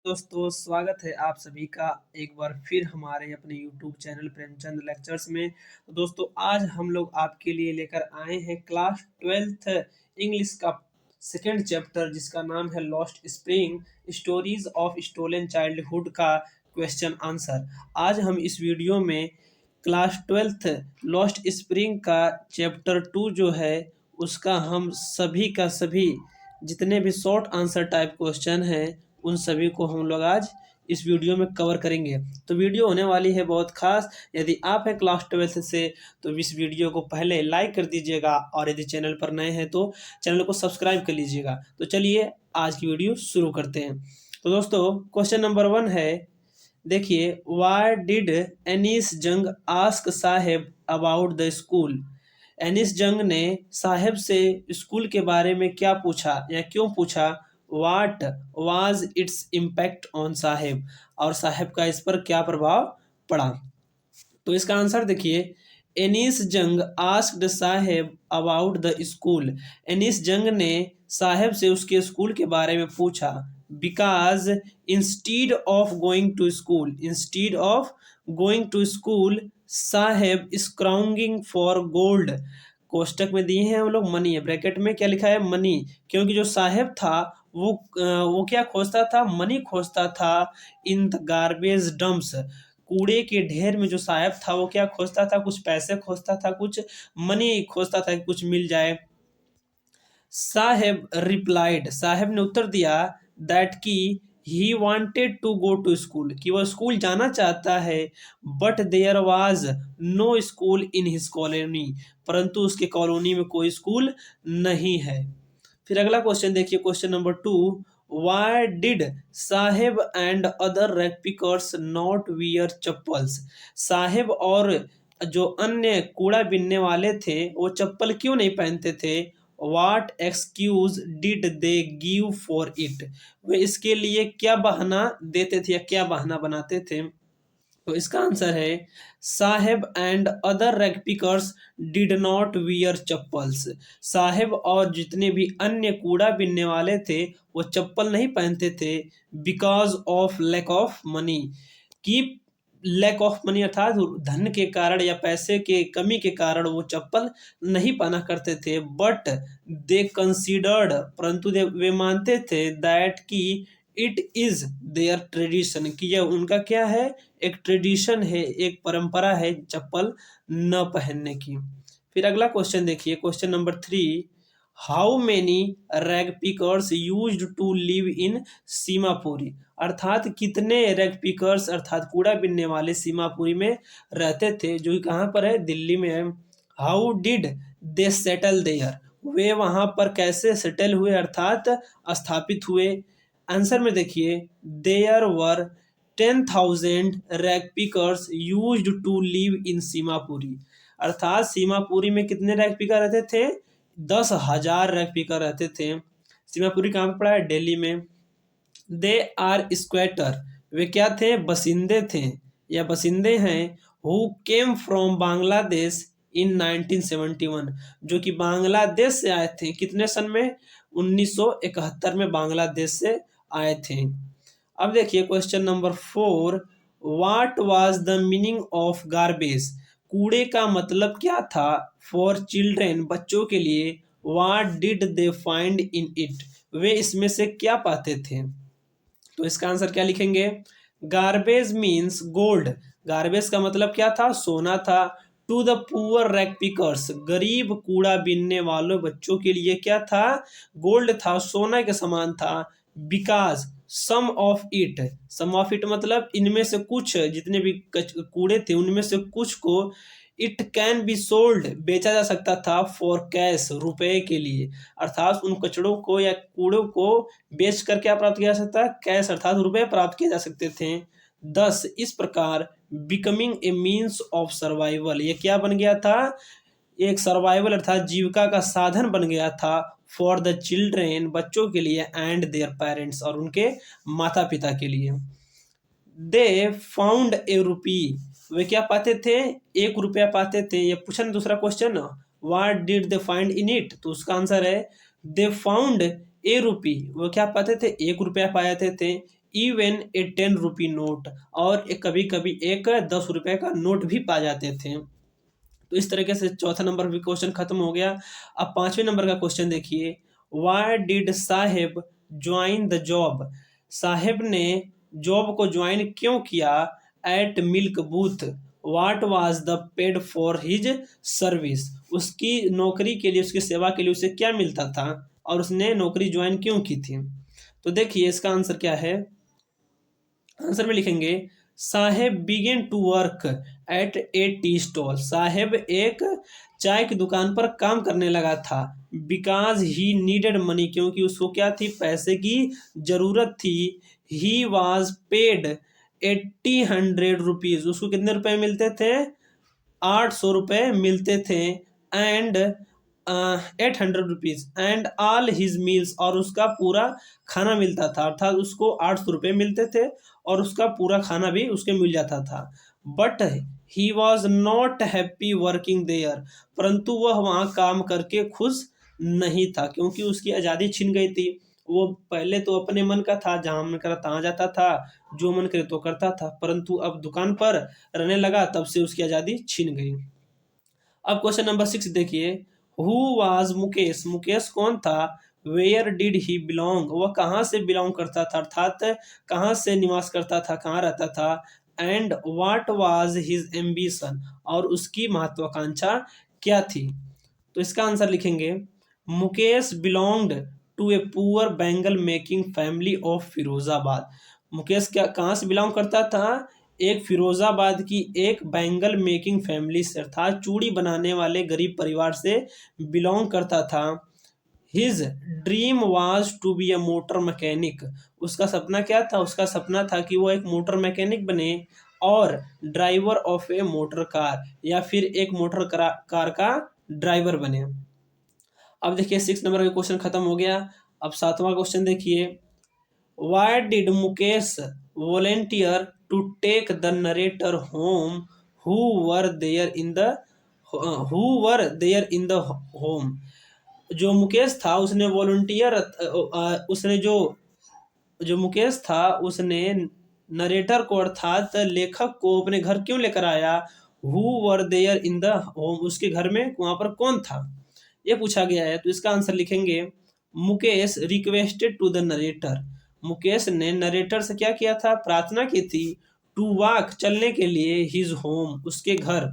दोस्तों स्वागत है आप सभी का एक बार फिर हमारे अपने YouTube चैनल प्रेमचंद लेक्चर्स में। तो दोस्तों आज हम लोग आपके लिए लेकर आए हैं क्लास 12th इंग्लिश का सेकंड चैप्टर जिसका नाम है lost spring stories of stolen childhood का क्वेश्चन आंसर। आज हम इस वीडियो में क्लास 12th लॉस्ट स्प्रिंग का चैप्टर 2 जो है उसका हम सभी का सभी जितने भी शॉर्ट आंसर टाइप क्वेश्चन हैं उन सभी को हम लोग आज इस वीडियो में कवर करेंगे। तो वीडियो होने वाली है बहुत खास। यदि आप हैं क्लास 12th से तो इस वीडियो को पहले लाइक कर दीजिएगा और यदि चैनल पर नए हैं तो चैनल को सब्सक्राइब कर लीजिएगा। तो चलिए आज की वीडियो शुरू करते हैं। तो दोस्तों क्वेश्चन नंबर 1 है, देखिए, why did Anees Jung ask Saheb about the school. Anees Jung ने साहेब से स्कूल के बारे में क्या पूछा या क्यों पूछा। What was its impact on Saheb, और साहेब का इस पर क्या प्रभाव पड़ा। तो इसका आंसर देखिए, Anees Jung asked Saheb about the school. Anees Jung ने साहेब से उसके स्कूल के बारे में पूछा। Because instead of going to school Saheb scrounging for gold. कोष्टक में दिए हैं हम लोग मनी है, ब्रैकेट में क्या लिखा है मनी, क्योंकि जो साहेब था वो क्या खोजता था, मनी खोजता था इन द गार्बेज डंप्स। कूड़े के ढेर में जो साहेब था वो क्या खोजता था, कुछ पैसे खोजता था, कुछ मनी खोजता था कि कुछ मिल जाए। साहेब रिप्लाइड, साहेब ने उत्तर दिया दैट की he wanted to go to school, कि वह स्कूल जाना चाहता है। But there was no school in his colony, परंतु उसके कॉलोनी में कोई स्कूल नहीं है। फिर अगला क्वेश्चन देखिए, question number 2, why did Saheb and other rag pickers not wear chappals. Saheb और जो अन्य कूड़ा बीनने वाले थे वो चप्पल क्यों नहीं पहनते थे। What excuse did they give for it, वे इसके लिए क्या बहाना देते थे या क्या बहाना बनाते थे। तो इसका आंसर है Saheb and other rag pickers did not wear chappals. Saheb और जितने भी अन्य कूड़ा बीनने वाले थे वो चप्पल नहीं पहनते थे because of lack of money, कि लैक ऑफ मनी अर्थात धन के कारण या पैसे के कमी के कारण वो चप्पल नहीं पहना करते थे। बट दे कंसीडर्ड, परंतु वे मानते थे दैट कि इट इज देयर ट्रेडिशन, कि यह उनका क्या है, एक ट्रेडिशन है, एक परंपरा है चप्पल न पहनने की। फिर अगला क्वेश्चन देखिए, question number 3, how many rag pickers used to live in Seemapuri, अर्थात कितने रैग पिकर्स अर्थात कूड़ा बीनने वाले सीमापुरी में रहते थे, जो कि कहाँ पर है, दिल्ली में है। How did they settle there, वे वहां पर कैसे सेटल हुए अर्थात स्थापित हुए। आंसर में देखिए, there were 10,000 rag pickers used to live in Seemapuri, अर्थात सीमापुरी में कितने रैग पिकर रहते थे, 10,000 रैग पिकर रहते थे। सीमापुरी कहाँ पर पड़ा है, दिल्ली में। दे आर स्क्वेटर, वे क्या थे, बसिंदे थे या बसिंदे हैं। हु केम फ्रॉम बांग्लादेश इन 1971, जो कि बांग्लादेश से आए थे, कितने सन में, 1971 में बांग्लादेश से आए थे। अब देखिए question number 4, what was the meaning of garbage, कूड़े का मतलब क्या था, फॉर चिल्ड्रेन, बच्चों के लिए। What did they find in it, वे इसमें से क्या पाते थे। तो इसका आंसर क्या लिखेंगे, गार्बेज मीन्स गोल्ड, गार्बेज का मतलब क्या था, सोना था। To the poor rag pickers, गरीब कूड़ा बीनने वालों बच्चों के लिए क्या था, गोल्ड था, सोना के समान था। बिकॉज सम ऑफ इट मतलब इनमें से कुछ, जितने भी कूड़े थे उनमें से कुछ को इट कैन बी सोल्ड, बेचा जा सकता था, फॉर कैश, रुपए के लिए, अर्थात उन कचड़ों को या कूड़ों को बेच कर क्या प्राप्त किया जा सकता है, कैश अर्थात रुपए प्राप्त किए जा सकते थे। 10 इस प्रकार becoming a means of survival, ये क्या बन गया था, एक सर्वाइवल अर्थात जीविका का साधन बन गया था, फॉर द चिल्ड्रेन, बच्चों के लिए, एंड देयर पेरेंट्स, और उनके माता पिता के लिए। दे फाउंड ए रूपी, वे क्या पाते थे, 1 रुपया पाते थे। ये पूछा ना दूसरा question, what did they find in it, तो उसका आंसर है दे फाउंड ए रूपी, वो क्या पाते थे, 1 रुपया पाते थे इवन ए 10 रुपी नोट, और कभी कभी एक 10 रुपए का नोट भी पा जाते थे। तो इस तरीके से चौथा नंबर भी क्वेश्चन खत्म हो गया। अब पांचवें नंबर का क्वेश्चन देखिए, why did Saheb join the job? Saheb ने जॉब को ज्वाइन क्यों किया? At milk booth, what was the paid for his service? उसकी नौकरी के लिए, उसकी सेवा के लिए उसे क्या मिलता था, और उसने नौकरी ज्वाइन क्यों की थी? तो देखिए इसका आंसर क्या है। आंसर में लिखेंगे, Saheb begin to work at a tea stall. Saheb एक चाय की दुकान पर काम करने लगा था। बिकॉज ही नीडेड मनी, क्योंकि उसको क्या थी, पैसे की जरूरत थी। ही वॉज पेड 80 उसको कितने रुपए मिलते थे? 800 रुपये मिलते थे। And 800 rupees and all his meals, और उसका पूरा खाना मिलता था, अर्थात उसको 800 रुपये मिलते थे और उसका पूरा खाना भी उसके मिल जाता था। But he was not happy working there, परंतु वह वहाँ काम करके खुश नहीं था, क्योंकि उसकी आज़ादी छिन गई थी। वो पहले तो अपने मन का था, जहाँ मन करा तहाँ जाता था, जो मन करे तो करता था, परंतु अब दुकान पर रहने लगा, तब से उसकी आज़ादी छिन गई। अब क्वेश्चन नंबर 6 देखिए, हु वाज मुकेश? मुकेश कौन था? Where did he belong? वह कहाँ से बिलोंग करता था, अर्थात कहाँ से निवास करता था, कहाँ रहता था? And what was his ambition? और उसकी महत्वाकांक्षा क्या थी? तो इसका आंसर लिखेंगे, Mukesh belonged to a poor bangle making family of Firozabad. Mukesh क्या कहाँ से बिलोंग करता था? एक फिरोजाबाद की एक बैंगल मेकिंग फैमिली से, अर्थात चूड़ी बनाने वाले गरीब परिवार से बिलोंग करता था। His dream was to be a motor mechanic. उसका सपना क्या था? उसका सपना था कि वो एक मोटर मैकेनिक बने, और driver of A motor car, या फिर एक मोटर कार का ड्राइवर बने। अब देखिए 6 नंबर का क्वेश्चन खत्म हो गया। अब 7वां क्वेश्चन देखिए, why did Mukesh volunteer to take the narrator home who were there in the home? जो मुकेश था उसने वॉलंटियर, उसने जो जो मुकेश था उसने नरेटर को, अर्थात लेखक को, अपने घर क्यों लेकर आया? Who were there in the home, उसके घर में वहां पर कौन था, ये पूछा गया है। तो इसका आंसर लिखेंगे, Mukesh requested to the narrator. Mukesh ने नरेटर से क्या किया था? प्रार्थना की थी। टू वॉक, चलने के लिए। हिज होम, उसके घर।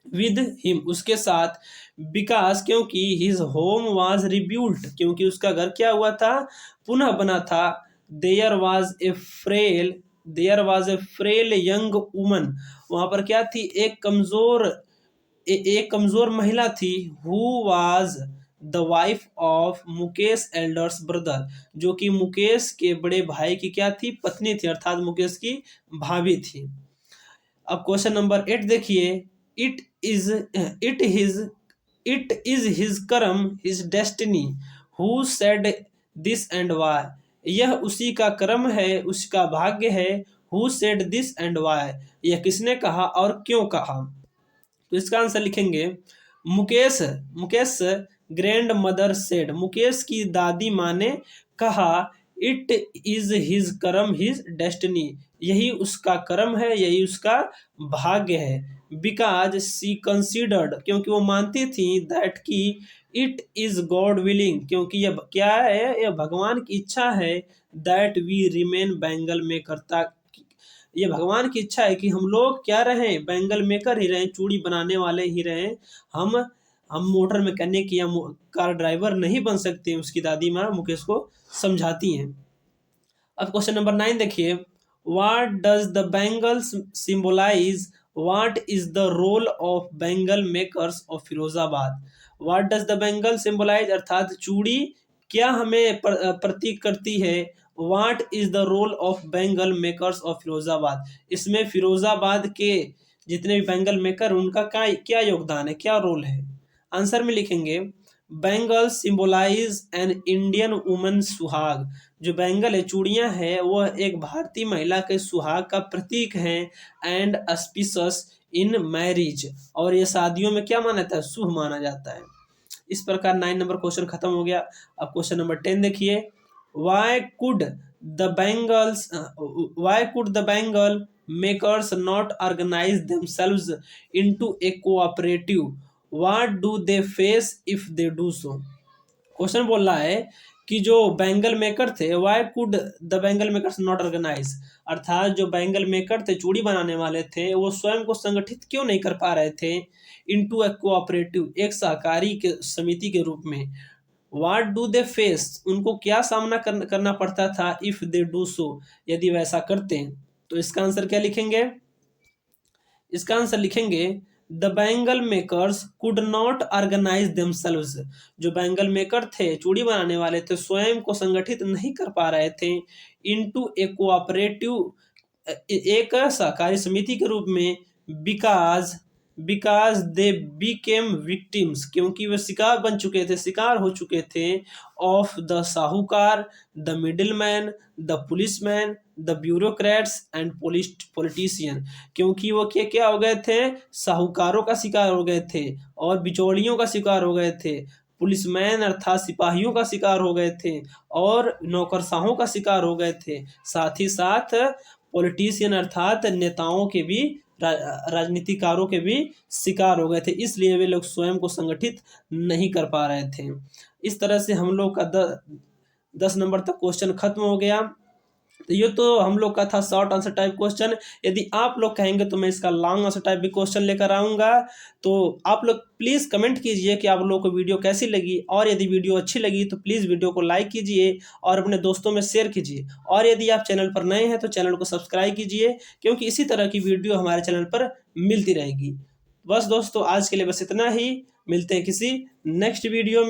विद हिम, उसके साथ। बिकॉज, क्योंकि। हिज होम वाज रिब्यूल्ट, क्योंकि उसका घर क्या हुआ था? पुनः बना था। There was a frail there was a frail young woman, वहां पर क्या थी? एक कमजोर महिला थी। Who was the wife of Mukesh elders brother, जो कि मुकेश के बड़े भाई की क्या थी? पत्नी थी, अर्थात मुकेश की भाभी थी। अब क्वेश्चन नंबर 8 देखिए, it is it his it is his karma his destiny who said this and why? यह उसी का कर्म है, उसका भाग्य है। Who said this and why? यह किसने कहा और क्यों कहा? तो इसका आंसर लिखेंगे, Mukesh Mukesh grand mother said, Mukesh की दादी माँ ने कहा, it is his karma his destiny, यही उसका कर्म है, यही उसका भाग्य है। बिकॉज सी कंसिडर्ड, क्योंकि वो मानती थी, दैट की इट इज गॉड विलिंग, क्योंकि यह क्या है? यह भगवान की इच्छा है। दैट वी रिमेन बैंगल में करता, ये भगवान की इच्छा है कि हम लोग क्या रहें? बैंगल मेकर ही रहें, चूड़ी बनाने वाले ही रहें। हम हम मोटर मैकेनिक या कार ड्राइवर नहीं बन सकते, उसकी दादी माँ मुकेश को समझाती हैं। अब क्वेश्चन नंबर 9 देखिए, what does the bangles symbolise? What is the role of bangle makers of Firozabad? What does the bangle symbolise, अर्थात चूड़ी क्या हमें प्रतीक करती है? What is the role of bangle makers of Firozabad, इसमें फिरोजाबाद के जितने भी बैंगल मेकर, उनका क्या योगदान है, क्या रोल है? आंसर में लिखेंगे, bangle symbolise an Indian woman suhag. जो बैंगल है, चूड़ियां है, वह एक भारतीय महिला के सुहाग का प्रतीक है। एंड ऑस्पिशियस इन मैरिज, और ये शादियों में क्या माना जाता है? शुभ माना जाता है। इस प्रकार 9 नंबर क्वेश्चन खत्म हो गया। अब क्वेश्चन नंबर 10 देखिए, Y could the Bengals why could the Bengal makers not organize themselves into a cooperative? What do they face if they do so? क्वेश्चन बोल रहा है कि जो बैंगल मेकर थे, why could the bangle makers not organise, अर्थात जो bangle maker थे, चूड़ी बनाने वाले थे, वो स्वयं को संगठित क्यों नहीं कर पा रहे थे इनटू ए कोऑपरेटिव, एक सहकारी के समिति के रूप में। व्हाट डू दे फेस, उनको क्या सामना करना पड़ता था इफ दे डू सो, यदि वैसा करते हैं। तो इसका आंसर क्या लिखेंगे? इसका आंसर लिखेंगे the bangle makers could not organise themselves, जो बैंगल मेकर थे, चूड़ी बनाने वाले थे, स्वयं को संगठित नहीं कर पा रहे थे इनटू ए कोऑपरेटिव, एक सहकारी समिति के रूप में, because because they became victims, क्योंकि वे शिकार बन चुके थे, शिकार हो चुके थे, ऑफ द साहूकार, the middleman, the policeman, the bureaucrats and politician, क्योंकि वो क्या हो गए थे? साहूकारों का शिकार हो गए थे, और बिचौलियों का शिकार हो गए थे, पुलिसमैन अर्थात सिपाहियों का शिकार हो गए थे, और नौकरशाहों का शिकार हो गए थे, साथ ही साथ पॉलिटिशियन अर्थात नेताओं के भी, राजनीतिकारों के भी शिकार हो गए थे, इसलिए वे लोग स्वयं को संगठित नहीं कर पा रहे थे। इस तरह से हम लोग का 10 नंबर तक क्वेश्चन खत्म हो गया। तो ये तो हम लोग का था शॉर्ट आंसर टाइप क्वेश्चन। यदि आप लोग कहेंगे तो मैं इसका लॉन्ग आंसर टाइप भी क्वेश्चन लेकर आऊँगा। तो आप लोग प्लीज़ कमेंट कीजिए कि आप लोगों को वीडियो कैसी लगी, और यदि वीडियो अच्छी लगी तो प्लीज़ वीडियो को लाइक कीजिए और अपने दोस्तों में शेयर कीजिए, और यदि आप चैनल पर नए हैं तो चैनल को सब्सक्राइब कीजिए, क्योंकि इसी तरह की वीडियो हमारे चैनल पर मिलती रहेगी। बस दोस्तों, आज के लिए बस इतना ही। मिलते हैं किसी नेक्स्ट वीडियो में।